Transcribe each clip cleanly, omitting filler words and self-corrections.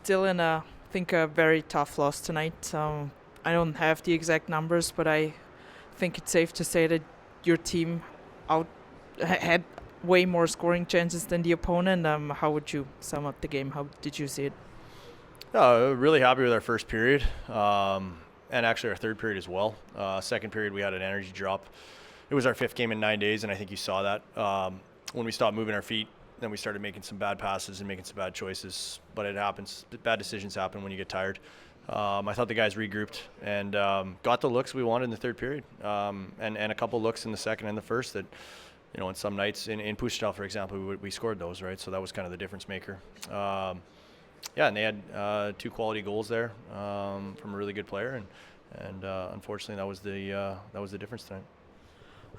still in I think a very tough loss tonight. I don't have the exact numbers, but I think it's safe to say that your team had way more scoring chances than the opponent. How would you sum up the game? How did you see it? Really happy with our first period, and actually our third period as well. Second period, we had an energy drop. It was our fifth game in 9 days, and I think you saw that. When we stopped moving our feet, then we started making some bad passes and making some bad choices. But it happens. Bad decisions happen when you get tired. I thought the guys regrouped and got the looks we wanted in the third period, and a couple looks in the second and the first that, in some nights, in Pushtal, for example, we scored those, right? So that was kind of the difference maker. And they had 2 quality goals there from a really good player, and unfortunately that was the difference tonight.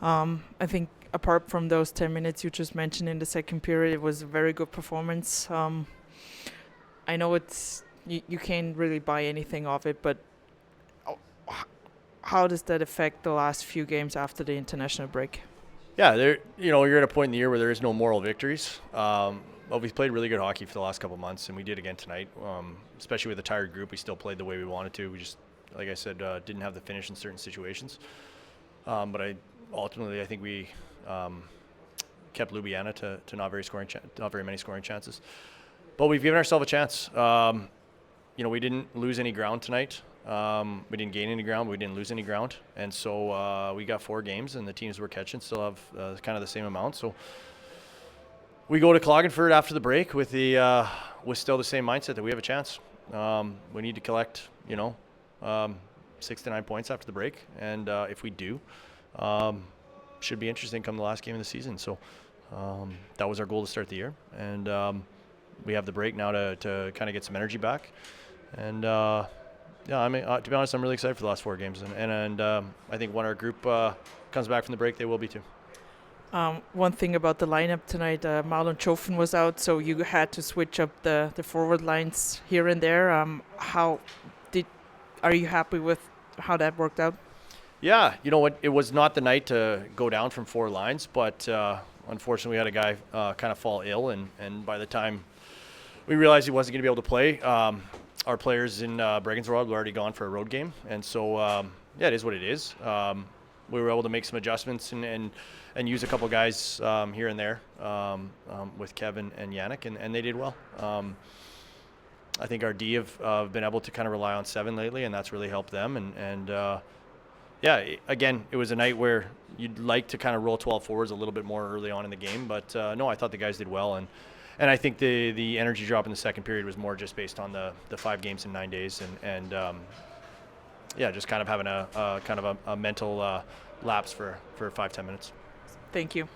I think apart from those 10 minutes you just mentioned in the second period, it was a very good performance. I know you can't really buy anything of it, but how does that affect the last few games after the international break? Yeah, you're at a point in the year where there is no moral victories. Well, we've played really good hockey for the last couple of months, and we did again tonight. Especially with a tired group, we still played the way we wanted to. We just, like I said, didn't have the finish in certain situations. But ultimately, I think we kept Ljubljana to not very many scoring chances. But we've given ourselves a chance. We didn't lose any ground tonight. We didn't gain any ground, but we didn't lose any ground. And so we got 4 games, and the teams we're catching still have kind of the same amount. So we go to Klagenfurt after the break with still the same mindset that we have a chance. We need to collect, 6 to 9 points after the break, and if we do, should be interesting come the last game of the season. So that was our goal to start the year, and we have the break now to kind of get some energy back. And to be honest, I'm really excited for the last 4 games, and I think when our group comes back from the break, they will be too. One thing about the lineup tonight, Marlon Chofen was out, so you had to switch up the forward lines here and there. Are you happy with how that worked out? Yeah, you know what? It was not the night to go down from 4 lines, but unfortunately we had a guy kind of fall ill, and by the time we realized he wasn't going to be able to play, our players in Bregensrod were already gone for a road game, and so it is what it is. We were able to make some adjustments and use a couple guys here and there with Kevin and Yannick, and they did well. I think our D have been able to kind of rely on 7 lately, and that's really helped them. Again, it was a night where you'd like to kind of roll 12 forwards a little bit more early on in the game, but no, I thought the guys did well, and I think the energy drop in the second period was more just based on the 5 games in 9 days, and just kind of having a mental lapse for 5-10 minutes. Thank you.